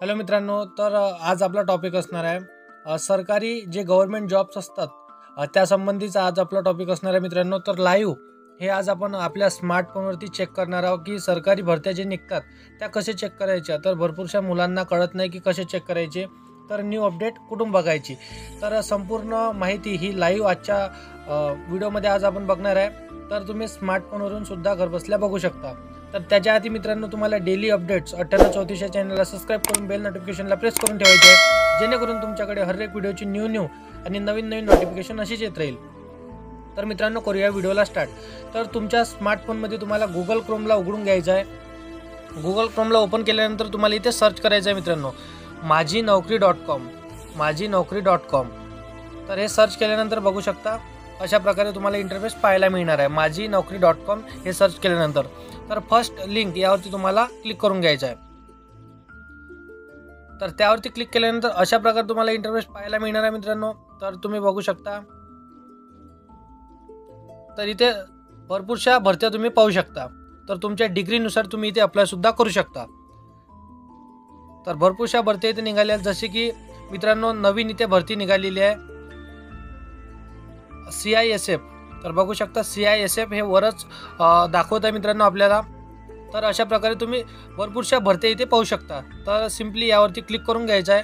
Hello मित्रांनो, तर आज आपला टॉपिक असणार आहे सरकारी जे गव्हर्नमेंट जॉब्स असतात त्यासंबंधीचा आज आपला टॉपिक असणार आहे मित्रांनो. तर लाईव्ह हे आज आपण आपल्या स्मार्टफोनवरती चेक करणार आहोत की सरकारी भरत्या जे निघतात त्या कसे चेक करायच्या. तर भरपूरशा मुलांना कळत नाही की कसे चेक करायचे, तर न्यू अपडेट कुठून बघायची. तर संपूर्ण माहिती ही लाईव्ह आजच्या व्हिडिओमध्ये आज आपण बघणार आहे. तर तुम्ही स्मार्टफोनवरून सुद्धा घरबसल्या बघू शकता. तर त्याच्या आधी मित्रांनो, तुम्हाला डेली अपडेट्स 9834 चॅनलला सबस्क्राईब करून बेल नोटिफिकेशनला प्रेस करून ठेवायचे आहे, जेणेकरून तुमच्याकडे हर एक व्हिडिओची न्यू आणि नवीन नोटिफिकेशन अशीच येत राहील. तर मित्रांनो, करूया व्हिडिओला स्टार्ट. तर तुमच्या स्मार्टफोनमध्ये तुम्हाला गुगल क्रोमला उघडून घ्यायचं आहे. गुगल क्रोमला ओपन केल्यानंतर तुम्हाला इथे सर्च करायचं आहे मित्रांनो, माझीनोकरी.com. तर हे सर्च केल्यानंतर बघू शकता अशा प्रकारे तुम्हाला इंटरफेस पाहायला मिळणार आहे. माझीनोकरी.com हे सर्च केल्यानंतर तर फर्स्ट लिंक यावरती तुम्हाला क्लिक करून घ्यायचं आहे. तर त्यावरती क्लिक केल्यानंतर अशा प्रकारे तुम्हाला इंटरफेस पाहायला मिळणार आहे मित्रांनो. तर तुम्ही बघू शकता, तर इथे भरपूरशा भरत्या तुम्ही पाहू शकता. तर तुमच्या डिग्रीनुसार तुम्ही इथे अप्लाय सुद्धा करू शकता. तर भरपूरशा भरत्या इथे निघाल्या आहेत. जसे की मित्रांनो, नवीन इथे भरती निघालेली आहे CISF. तर बघू शकता CISF हे वरच दाखवत आहे मित्रांनो आपल्याला. तर अशा प्रकारे तुम्ही भरपूरशा भरत्या इथे पाहू शकता. तर सिम्पली यावरती क्लिक करून घ्यायचं आहे.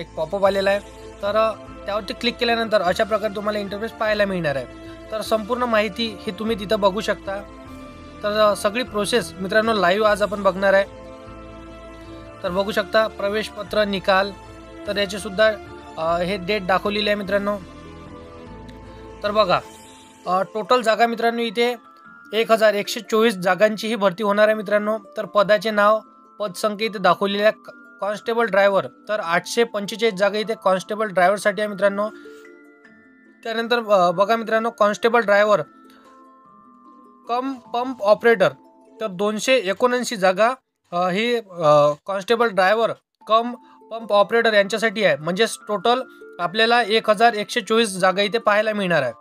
एक पॉपअप आलेला आहे. तर त्यावरती क्लिक केल्यानंतर अशा प्रकारे तुम्हाला इंटरफेस पाहायला मिळणार आहे. तर संपूर्ण माहिती ही तुम्ही तिथं बघू शकता. तर सगळी प्रोसेस मित्रांनो लाईव्ह आज आपण बघणार आहे. तर बघू शकता प्रवेशपत्र निकाल, तर याचे सुद्धा हे डेट दाखवलेली आहे मित्रांनो. तर बघा, टोटल जागा मित्रांनो इथे 1124 जागांची ही भरती होणार आहे मित्रांनो. तर पदाचे नाव, पदसंख्या इथे दाखवलेली आहे. कॉन्स्टेबल ड्रायव्हर, तर 845 जागा इथे कॉन्स्टेबल ड्रायव्हरसाठी आहे मित्रांनो. त्यानंतर बघा मित्रांनो, constable driver cum pump operator, तर 279 जागा ही constable driver cum pump operator यांच्यासाठी आहे. म्हणजेच टोटल आपल्याला 1124 जागा इथे पाहायला मिळणार आहे.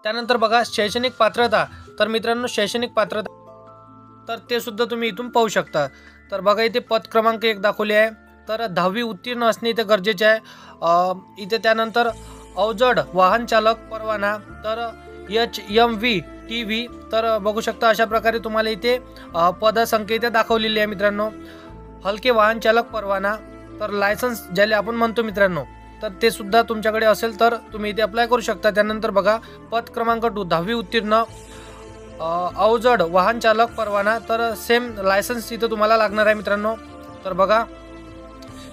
त्यानंतर बघा शैक्षणिक पात्रता, तर मित्रांनो शैक्षणिक पात्रता तर ते सुद्धा तुम्ही इथून पाहू शकता. तर बघा इथे पद क्रमांक 1 दाखवले आहे. तर 10वी उत्तीर्ण असणे इथे गरजेचे आहे. इथे त्यानंतर अवजड वाहन चालक परवाना, तर HMV TV. तर बघू शकता अशा प्रकारे तुम्हाला इथे पदसंख्या इथे दाखवलेली आहे मित्रांनो. हलके वाहन चालक परवाना, तर लायसन्स ज्याला आपण म्हणतो मित्रांनो, तर ते सुद्धा तुमच्याकडे असेल तर तुम्ही इथे अप्लाय करू शकता. त्यानंतर बघा पद क्रमांक 2 10वी उत्तीर्ण अवजड वाहन चालक परवाना, तर सेम लायसन्स इथं तुम्हाला लागणार आहे मित्रांनो. तर बघा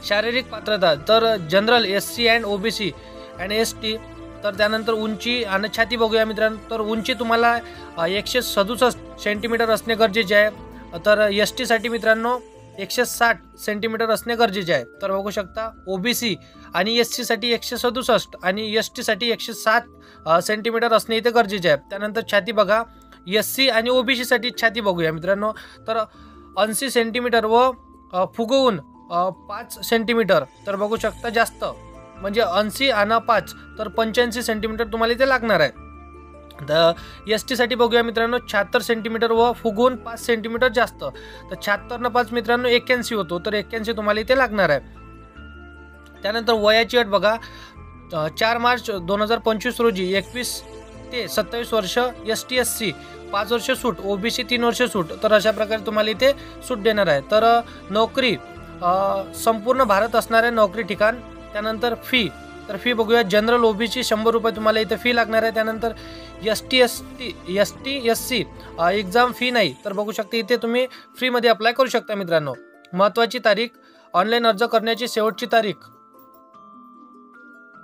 शारीरिक पात्रता, तर general SC and OBC and ST. तर त्यानंतर उंची आणि छाती बघूया मित्रांनो. तर उंची तुम्हाला 167 सेंटीमीटर असणे गरजेचे आहे. तर ST साठी मित्रांनो 160 सेंटीमीटर असणे गरजेचे आहे. तर बघू शकता OBC आणि SC साठी 167 आणि ST साठी 107 सेंटीमीटर असणे इथे गरजेचे आहे. त्यानंतर छाती बघा, SC आणि OBC साठी छाती बघूया मित्रांनो. तर 80 सेंटीमीटर व फुगवून 5 सेंटीमीटर. तर बघू शकता जास्त, म्हणजे 80 आणि 5 तर 85 सेंटीमीटर तुम्हाला इथे लागणार आहे. तर ST साठी बघूया मित्रांनो 76 सेंटीमीटर व फुगवून 5 सेंटीमीटर जास्त. तर 76 न 5 मित्रांनो 81 होतो. तर 81 तुम्हाला इथे लागणार आहे. त्यानंतर वयाची अट बघा, 4 मार्च 2025 रोजी 21 ते 27 वर्ष ST SC 5 वर्ष सूट, OBC 3 वर्ष सूट. तर अशा प्रकारे तुम्हाला इथे सूट देणार आहे. तर नोकरी संपूर्ण भारत असणाऱ्या नोकरी ठिकाण. त्यानंतर फी, तर फी बघूया जनरल OBC 100 रुपये तुम्हाला इथे फी लागणार आहे. त्यानंतर ST SC एक्झाम फी नाही. तर बघू शकता इथे तुम्ही फ्रीमध्ये अप्लाय करू शकता मित्रांनो. महत्त्वाची तारीख, ऑनलाईन अर्ज करण्याची शेवटची तारीख.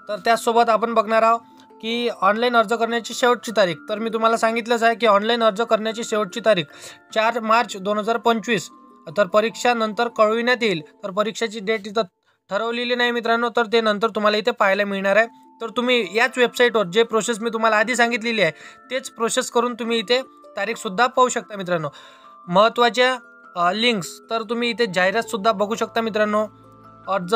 तर त्याचसोबत आपण बघणार आहोत की ऑनलाईन अर्ज करण्याची शेवटची तारीख. तर मी तुम्हाला सांगितलंच आहे की ऑनलाईन अर्ज करण्याची शेवटची तारीख 4 मार्च 2025. तर परीक्षा नंतर कळविण्यात येईल. तर परीक्षेची डेट इथं ठरवलेली नाही मित्रांनो. तर ते नंतर तुम्हाला इथे पाहायला मिळणार आहे. तर तुम्ही याच वेबसाईटवर जे प्रोसेस मी तुम्हाला आधी सांगितलेली आहे तेच प्रोसेस करून तुम्ही इथे तारीखसुद्धा पाहू शकता मित्रांनो. महत्त्वाच्या लिंक्स, तर तुम्ही इथे जाहिरातसुद्धा बघू शकता मित्रांनो. अर्ज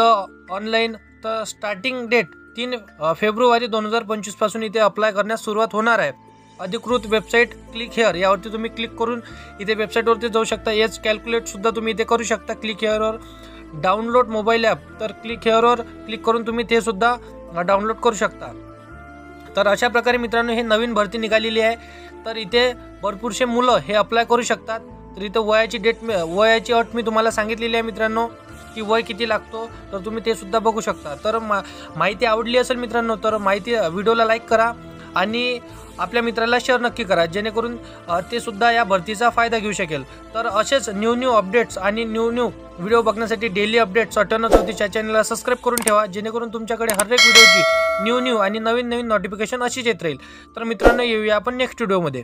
ऑनलाईन, तर स्टार्टिंग डेट 3 फेब्रुवारी 2025 पासून इथे अप्लाय करण्यास सुरुवात होणार आहे. अधिकृत वेबसाईट क्लिक हेअर यावरती तुम्ही क्लिक करून इथे वेबसाईटवरती जाऊ शकता. एज कॅल्क्युलेटसुद्धा तुम्ही इथे करू शकता क्लिक हेअरवर. डाउनलोड मोबाईल ॲप, तर क्लिक हेअरवर क्लिक करून तुम्ही ते सुद्धा डाउनलोड करू शकता. तर अशा प्रकारे मित्रांनो हे नवीन भरती निघालेली आहे. तर इथे भरपूरसे मुलं हे अप्लाय करू शकतात. तर इथं वयाची अट मी तुम्हाला सांगितलेली आहे मित्रांनो, की वय किती लागतो, तर तुम्ही ते सुद्धा बघू शकता. तर माहिती आवडली असेल मित्रांनो, तर व्हिडिओला लाईक करा आणि आपल्या मित्राला शेअर नक्की करा, जेणेकरून ते सुद्धा या भरतीचा फायदा घेऊ शकेल. तर असेच न्यू अपडेट्स आणि न्यू व्हिडिओ बघण्यासाठी डेली अपडेट्स 9834 या चॅनलला सबस्क्राईब करून ठेवा, जेणेकरून तुमच्याकडे हर एक व्हिडिओची न्यू आणि नवीन नोटिफिकेशन अशीच येत राहील. तर मित्रांनो येऊया आपण नेक्स्ट व्हिडिओमध्ये.